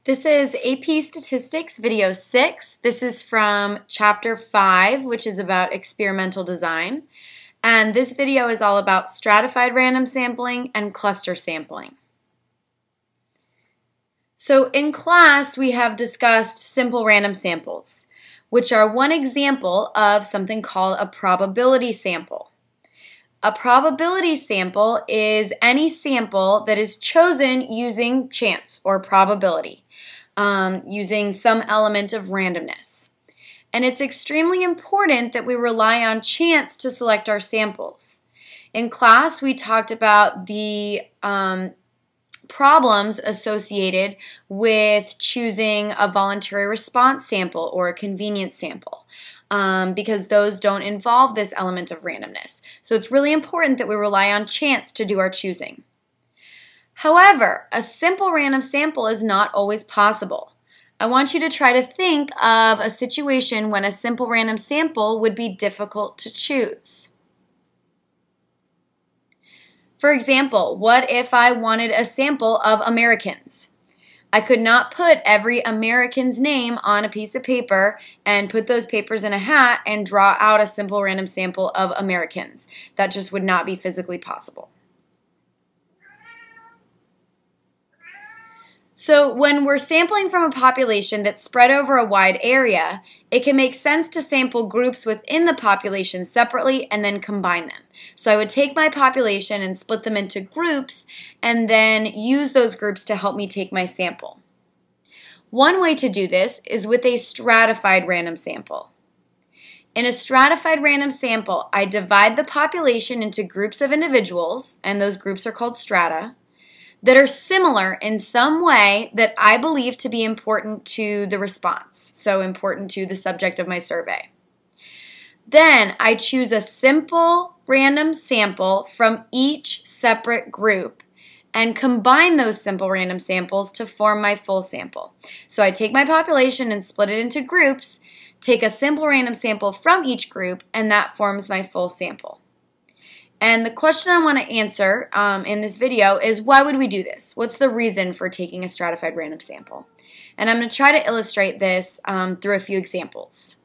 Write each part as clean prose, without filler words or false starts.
This is AP Statistics Video 6. This is from Chapter 5, which is about experimental design. And this video is all about stratified random sampling and cluster sampling. So in class, we have discussed simple random samples, which are one example of something called a probability sample. A probability sample is any sample that is chosen using chance or probability, using some element of randomness. And it's extremely important that we rely on chance to select our samples. In class, we talked about the problems associated with choosing a voluntary response sample or a convenience sample, because those don't involve this element of randomness. So it's really important that we rely on chance to do our choosing. However, a simple random sample is not always possible. I want you to try to think of a situation when a simple random sample would be difficult to choose. For example, what if I wanted a sample of Americans? I could not put every American's name on a piece of paper and put those papers in a hat and draw out a simple random sample of Americans. That just would not be physically possible. So when we're sampling from a population that's spread over a wide area, it can make sense to sample groups within the population separately and then combine them. So I would take my population and split them into groups and then use those groups to help me take my sample. One way to do this is with a stratified random sample. In a stratified random sample, I divide the population into groups of individuals, and those groups are called strata, that are similar in some way that I believe to be important to the response, so important to the subject of my survey. Then I choose a simple random sample from each separate group and combine those simple random samples to form my full sample. So I take my population and split it into groups, take a simple random sample from each group, and that forms my full sample. And the question I want to answer in this video is, why would we do this? What's the reason for taking a stratified random sample? And I'm going to try to illustrate this through a few examples.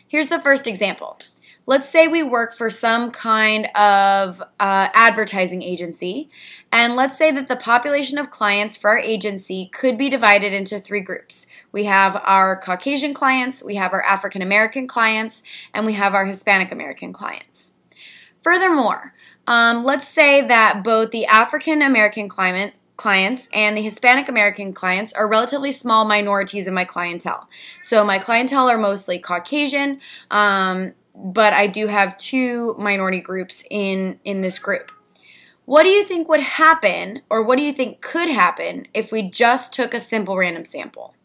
Here's the first example. Let's say we work for some kind of advertising agency, and let's say that the population of clients for our agency could be divided into three groups. We have our Caucasian clients, we have our African American clients, and we have our Hispanic American clients. Furthermore, let's say that both the African American clients and the Hispanic American clients are relatively small minorities in my clientele. So my clientele are mostly Caucasian, but I do have two minority groups in this group. What do you think would happen, or what do you think could happen, if we just took a simple random sample?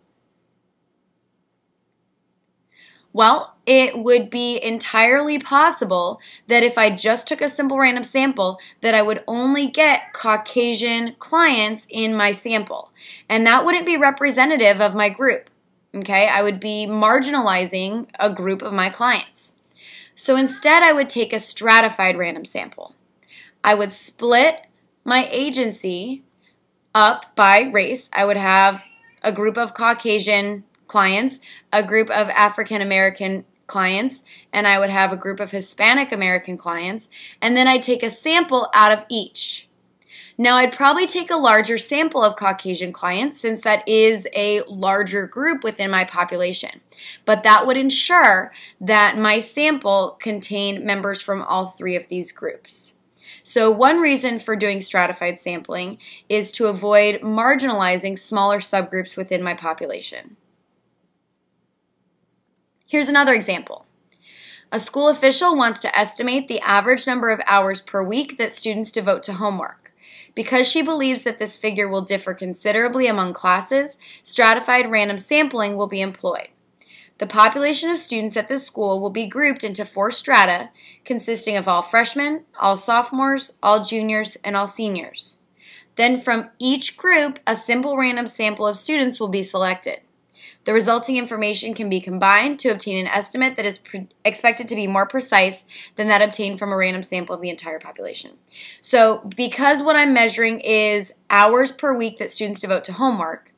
Well, it would be entirely possible that if I just took a simple random sample, that I would only get Caucasian clients in my sample. And that wouldn't be representative of my group. Okay, I would be marginalizing a group of my clients. So instead, I would take a stratified random sample. I would split my agency up by race. I would have a group of Caucasian clients, a group of African American clients, and I would have a group of Hispanic American clients, and then I'd take a sample out of each. Now, I'd probably take a larger sample of Caucasian clients, since that is a larger group within my population. But that would ensure that my sample contained members from all three of these groups. So one reason for doing stratified sampling is to avoid marginalizing smaller subgroups within my population. Here's another example. A school official wants to estimate the average number of hours per week that students devote to homework. Because she believes that this figure will differ considerably among classes, stratified random sampling will be employed. The population of students at this school will be grouped into 4 strata, consisting of all freshmen, all sophomores, all juniors, and all seniors. Then from each group, a simple random sample of students will be selected. The resulting information can be combined to obtain an estimate that is expected to be more precise than that obtained from a random sample of the entire population. So because what I'm measuring is hours per week that students devote to homework,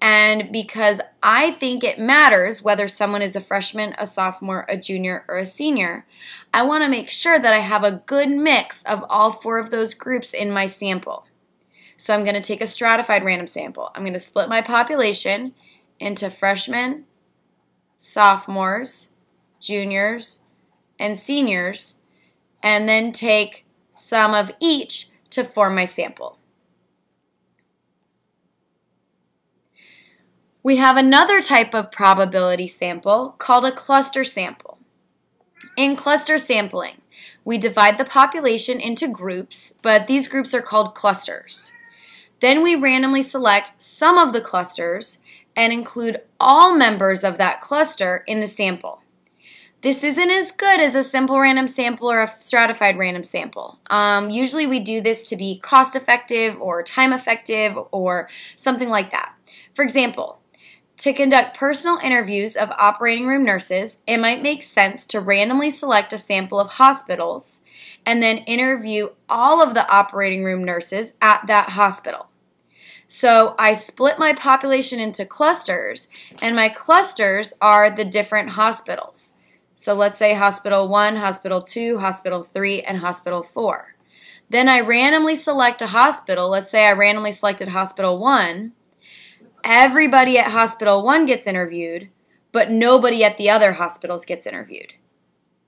and because I think it matters whether someone is a freshman, a sophomore, a junior, or a senior, I want to make sure that I have a good mix of all 4 of those groups in my sample. So I'm going to take a stratified random sample. I'm going to split my population into freshmen, sophomores, juniors, and seniors, and then take some of each to form my sample. We have another type of probability sample called a cluster sample. In cluster sampling, we divide the population into groups, but these groups are called clusters. Then we randomly select some of the clusters and include all members of that cluster in the sample. This isn't as good as a simple random sample or a stratified random sample. Usually we do this to be cost effective or time effective or something like that. For example, to conduct personal interviews of operating room nurses, it might make sense to randomly select a sample of hospitals and then interview all of the operating room nurses at that hospital. So I split my population into clusters, and my clusters are the different hospitals. So let's say Hospital 1, Hospital 2, Hospital 3, and Hospital 4. Then I randomly select a hospital. Let's say I randomly selected Hospital 1. Everybody at Hospital 1 gets interviewed, but nobody at the other hospitals gets interviewed.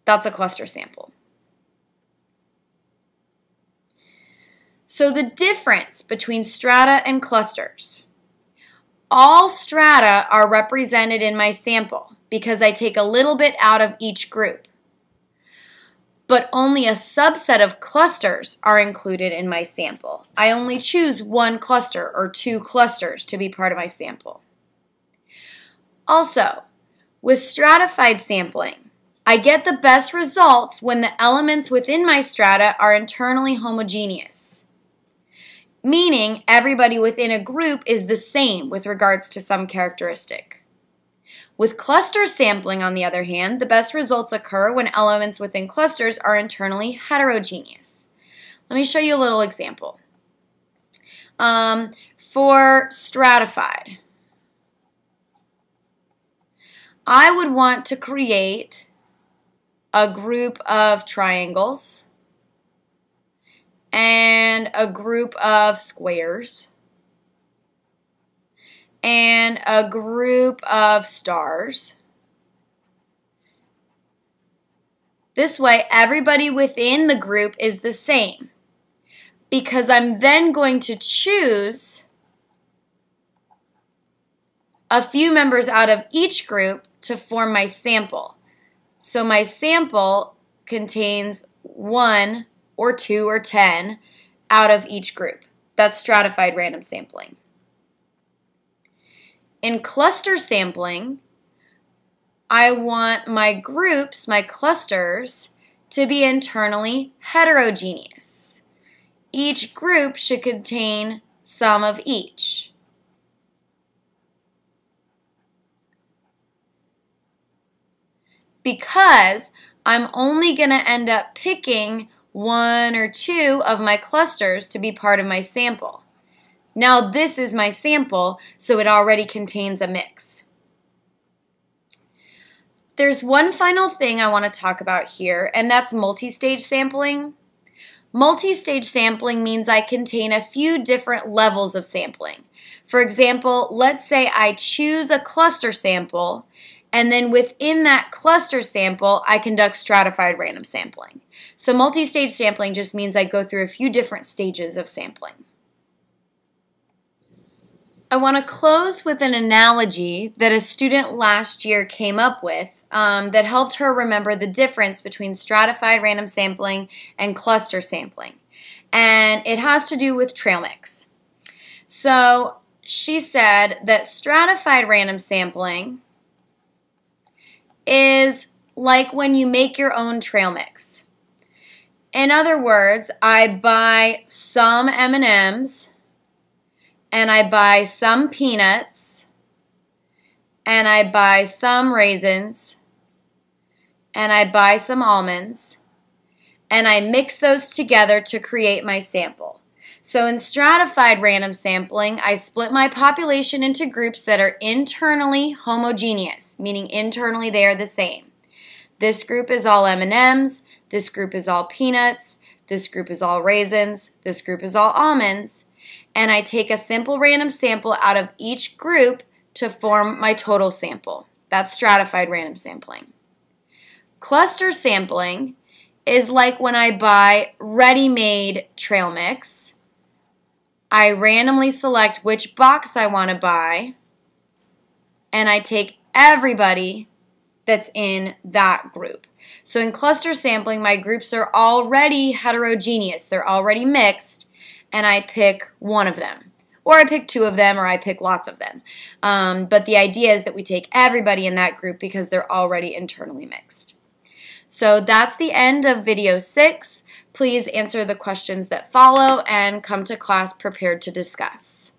That's a cluster sample. So the difference between strata and clusters. All strata are represented in my sample because I take a little bit out of each group. But only a subset of clusters are included in my sample. I only choose 1 cluster or 2 clusters to be part of my sample. Also, with stratified sampling, I get the best results when the elements within my strata are internally homogeneous, meaning everybody within a group is the same with regards to some characteristic. With cluster sampling, on the other hand, the best results occur when elements within clusters are internally heterogeneous. Let me show you a little example. For stratified, I would want to create a group of triangles and a group of squares and a group of stars. This way, everybody within the group is the same because I'm then going to choose a few members out of each group to form my sample. So my sample contains 1 or 2 or 10 out of each group. That's stratified random sampling. In cluster sampling, I want my groups, my clusters, to be internally heterogeneous. Each group should contain some of each. Because I'm only going to end up picking 1 or 2 of my clusters to be part of my sample. Now this is my sample, so it already contains a mix. There's one final thing I want to talk about here, and that's multi-stage sampling. Multi-stage sampling means I contain a few different levels of sampling. For example, let's say I choose a cluster sample, and then within that cluster sample, I conduct stratified random sampling. So multi-stage sampling just means I go through a few different stages of sampling. I want to close with an analogy that a student last year came up with that helped her remember the difference between stratified random sampling and cluster sampling. And it has to do with trail mix. So she said that stratified random sampling is like when you make your own trail mix. In other words, I buy some M&Ms and I buy some peanuts and I buy some raisins, and I buy some almonds, and I mix those together to create my sample. So in stratified random sampling, I split my population into groups that are internally homogeneous, meaning internally they are the same. This group is all M&Ms, this group is all peanuts, this group is all raisins, this group is all almonds, and I take a simple random sample out of each group to form my total sample. That's stratified random sampling. Cluster sampling is like when I buy ready-made trail mix. I randomly select which box I want to buy, and I take everybody that's in that group. So in cluster sampling, my groups are already heterogeneous. They're already mixed, and I pick one of them. Or I pick two of them, or I pick lots of them. But the idea is that we take everybody in that group because they're already internally mixed. So that's the end of video 6. Please answer the questions that follow and come to class prepared to discuss.